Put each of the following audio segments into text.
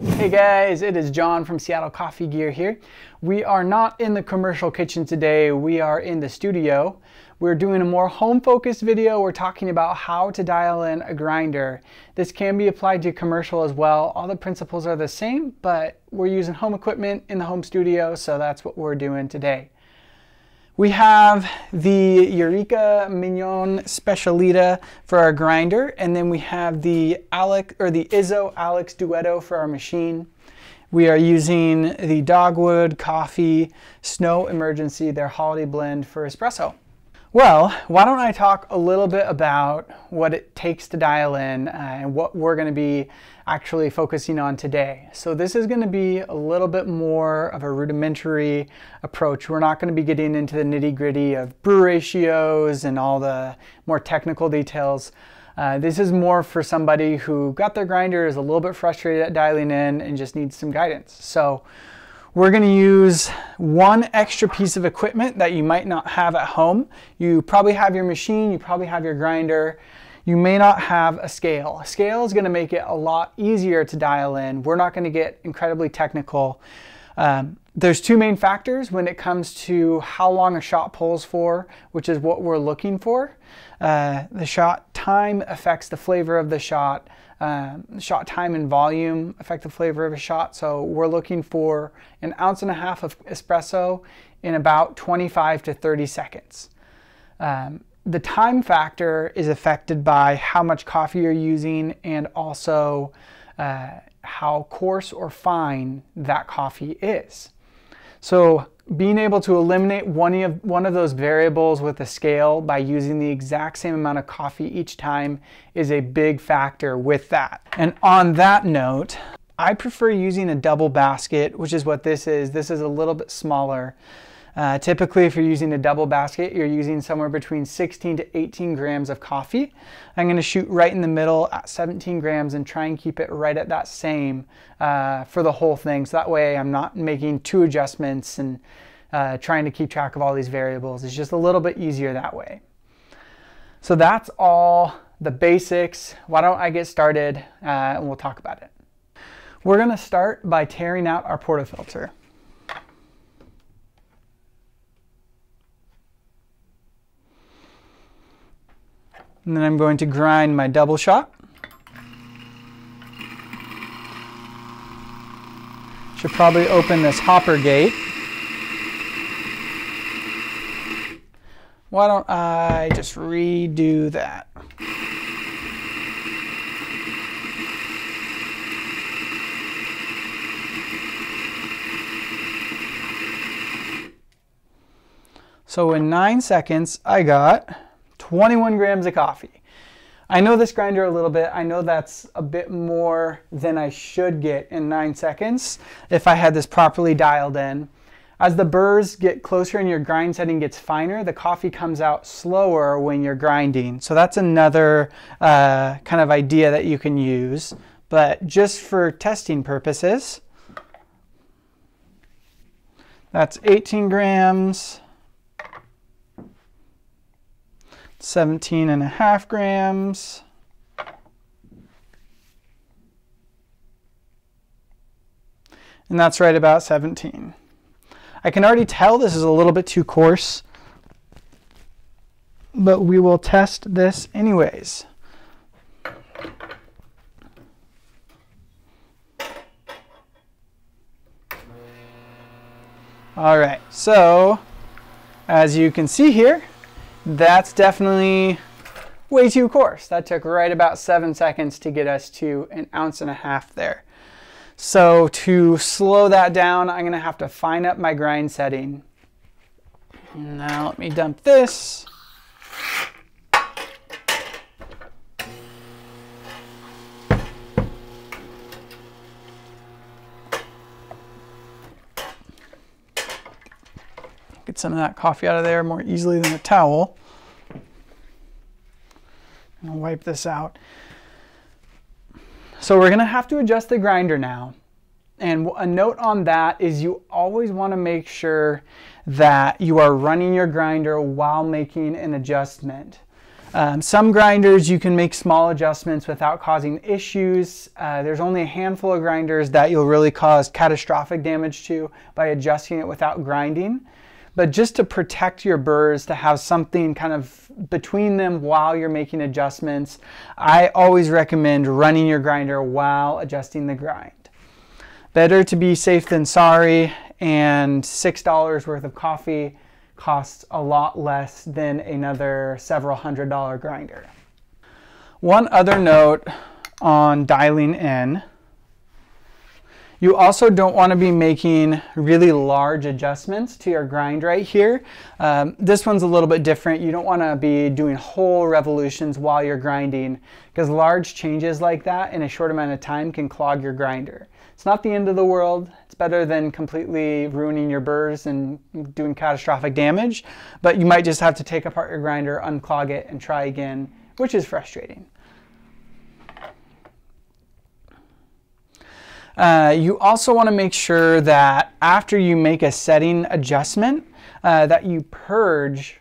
Hey guys, it is John from Seattle Coffee Gear here. We are not in the commercial kitchen today, we are in the studio. We're doing a more home-focused video. We're talking about how to dial in a grinder. This can be applied to commercial as well. All the principles are the same, but we're using home equipment in the home studio, so that's what we're doing today. We have the Eureka Mignon Specialita for our grinder, and then we have the Izzo Alex Duetto for our machine. We are using the Dogwood Coffee Snow Emergency, their holiday blend for espresso. Well, why don't I talk a little bit about what it takes to dial in and what we're going to be actually focusing on today. So this is going to be a little bit more of a rudimentary approach. We're not going to be getting into the nitty-gritty of brew ratios and all the more technical details. This is more for somebody who got their grinder, is a little bit frustrated at dialing in, and just needs some guidance. So we're going to use one extra piece of equipment that you might not have at home. You probably have your machine, you probably have your grinder. You may not have a scale. A scale is going to make it a lot easier to dial in. We're not going to get incredibly technical. There's two main factors when it comes to how long a shot pulls for, which is what we're looking for. The shot time affects the flavor of the shot. Shot time and volume affect the flavor of a shot. So we're looking for 1.5 ounces of espresso in about 25 to 30 seconds. The time factor is affected by how much coffee you're using and also how coarse or fine that coffee is. So being able to eliminate one of those variables with a scale by using the exact same amount of coffee each time is a big factor with that. And on that note, I prefer using a double basket, which is what this is. This is a little bit smaller. Typically, if you're using a double basket, you're using somewhere between 16 to 18 grams of coffee. I'm going to shoot right in the middle at 17 grams and try and keep it right at that same for the whole thing. So that way I'm not making two adjustments and trying to keep track of all these variables. It's just a little bit easier that way. So that's all the basics. Why don't I get started and we'll talk about it. We're going to start by tearing out our portafilter. And then I'm going to grind my double shot. Should probably open this hopper gate. Why don't I just redo that? So in 9 seconds, I got 21 grams of coffee. I know this grinder a little bit. I know that's a bit more than I should get in 9 seconds if I had this properly dialed in. As the burrs get closer and your grind setting gets finer, the coffee comes out slower when you're grinding. So that's another kind of idea that you can use. But just for testing purposes, that's 18 grams. 17.5 grams. And that's right about 17. I can already tell this is a little bit too coarse, but we will test this anyways. All right, so as you can see here, that's definitely way too coarse. That took right about 7 seconds to get us to 1.5 ounces there. So to slow that down, I'm gonna have to fine up my grind setting. Now let me dump this. Get some of that coffee out of there more easily than a towel. I'll wipe this out. So we're going to have to adjust the grinder now. And a note on that is you always want to make sure that you are running your grinder while making an adjustment. Some grinders you can make small adjustments without causing issues. There's only a handful of grinders that you'll really cause catastrophic damage to by adjusting it without grinding. But just to protect your burrs, to have something kind of between them while you're making adjustments, I always recommend running your grinder while adjusting the grind. Better to be safe than sorry, and $6 worth of coffee costs a lot less than another several $100 grinder. One other note on dialing in, you also don't want to be making really large adjustments to your grind right here. This one's a little bit different. You don't want to be doing whole revolutions while you're grinding, because large changes like that in a short amount of time can clog your grinder. It's not the end of the world. It's better than completely ruining your burrs and doing catastrophic damage, but you might just have to take apart your grinder, unclog it, and try again, which is frustrating. You also want to make sure that after you make a setting adjustment, that you purge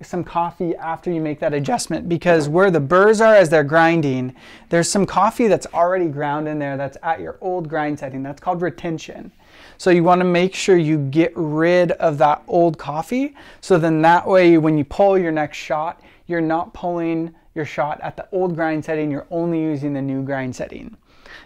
some coffee after you make that adjustment, because where the burrs are as they're grinding, there's some coffee that's already ground in there that's at your old grind setting. That's called retention. So you want to make sure you get rid of that old coffee, so then that way when you pull your next shot, you're not pulling your shot at the old grind setting, you're only using the new grind setting.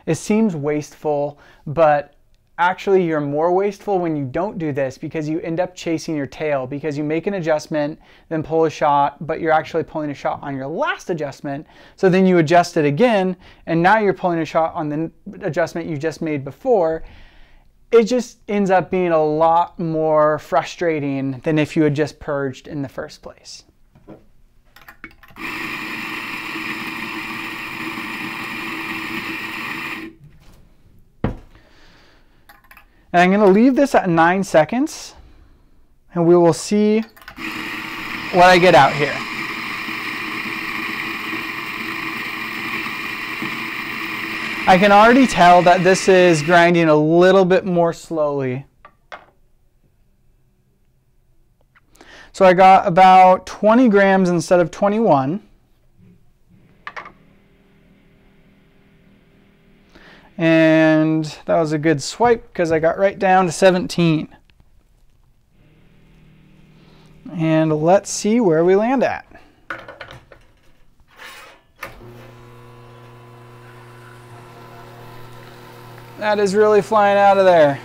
It seems wasteful, but actually you're more wasteful when you don't do this, because you end up chasing your tail, because you make an adjustment, then pull a shot, but you're actually pulling a shot on your last adjustment. So then you adjust it again, and now you're pulling a shot on the adjustment you just made before. It just ends up being a lot more frustrating than if you had just purged in the first place. And I'm going to leave this at 9 seconds, and we will see what I get out here. I can already tell that this is grinding a little bit more slowly. So I got about 20 grams instead of 21. And that was a good swipe, because I got right down to 17. And let's see where we land at. That is really flying out of there.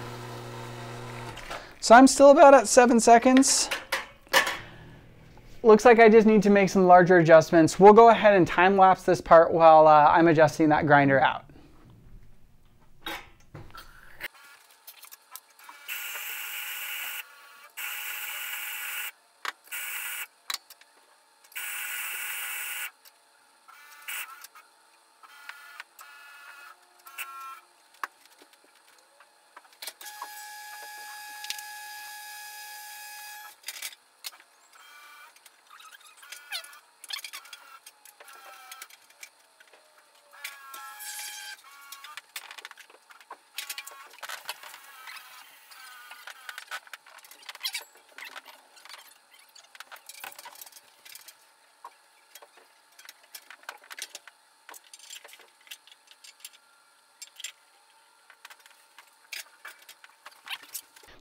So I'm still about at 7 seconds. Looks like I just need to make some larger adjustments. We'll go ahead and time lapse this part while I'm adjusting that grinder out.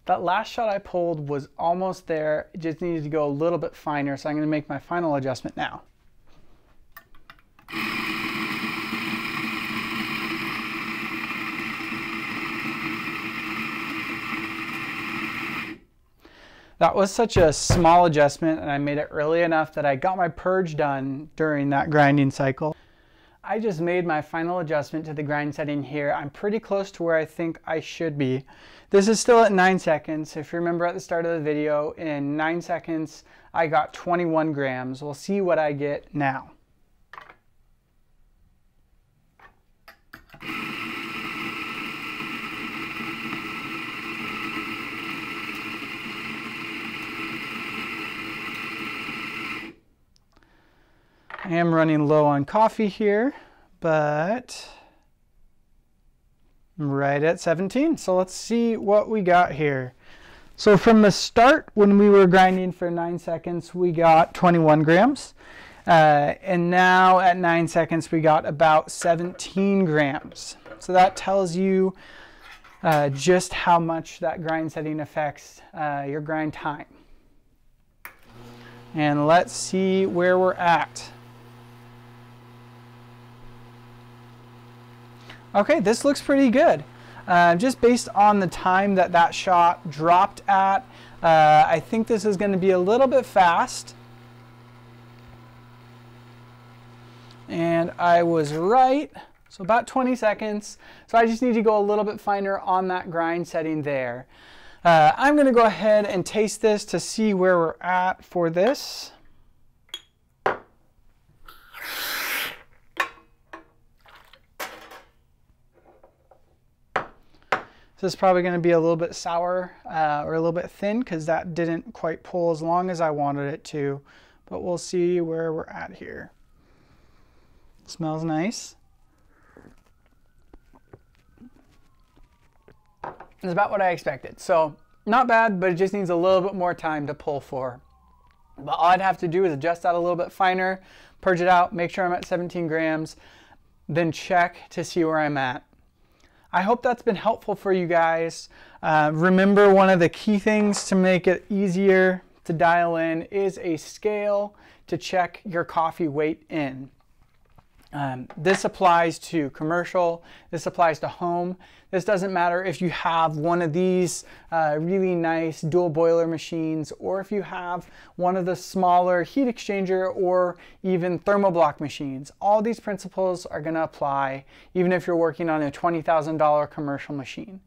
That last shot I pulled was almost there. It just needed to go a little bit finer, so I'm going to make my final adjustment now. That was such a small adjustment, and I made it early enough that I got my purge done during that grinding cycle. I just made my final adjustment to the grind setting here. I'm pretty close to where I think I should be. This is still at 9 seconds. If you remember at the start of the video, in 9 seconds, I got 21 grams. We'll see what I get now. I am running low on coffee here, but I'm right at 17. So let's see what we got here. So from the start, when we were grinding for 9 seconds, we got 21 grams. And now at 9 seconds, we got about 17 grams. So that tells you just how much that grind setting affects your grind time. And let's see where we're at. Okay, this looks pretty good. Just based on the time that that shot dropped at, I think this is going to be a little bit fast. And I was right. So about 20 seconds. So I just need to go a little bit finer on that grind setting there. I'm going to go ahead and taste this to see where we're at for this. This is probably going to be a little bit sour or a little bit thin because that didn't quite pull as long as I wanted it to. But we'll see where we're at here. Smells nice. It's about what I expected. So not bad, but it just needs a little bit more time to pull for. But all I'd have to do is adjust that a little bit finer, purge it out, make sure I'm at 17 grams, then check to see where I'm at. I hope that's been helpful for you guys. Remember, one of the key things to make it easier to dial in is a scale to check your coffee weight in. This applies to commercial, this applies to home. This doesn't matter if you have one of these really nice dual boiler machines, or if you have one of the smaller heat exchanger or even thermoblock machines. All these principles are going to apply even if you're working on a $20,000 commercial machine.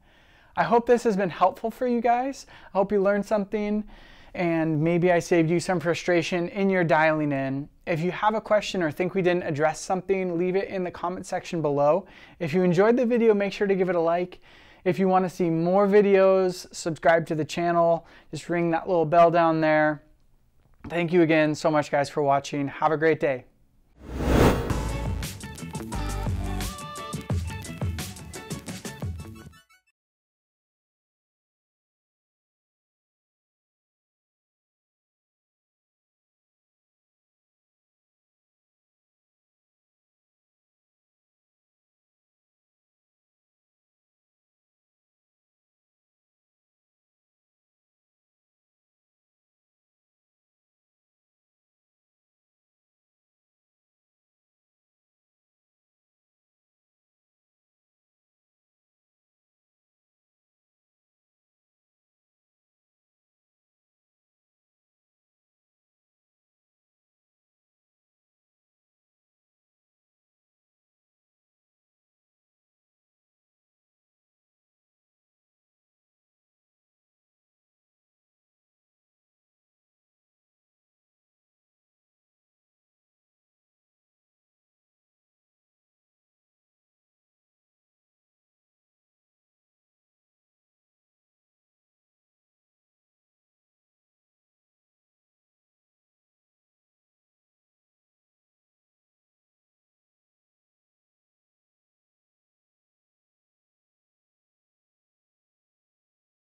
I hope this has been helpful for you guys. I hope you learned something, and maybe I saved you some frustration in your dialing in. If you have a question or think we didn't address something, leave it in the comment section below. If you enjoyed the video, make sure to give it a like. If you want to see more videos, subscribe to the channel. Just ring that little bell down there. Thank you again so much, guys, for watching. Have a great day.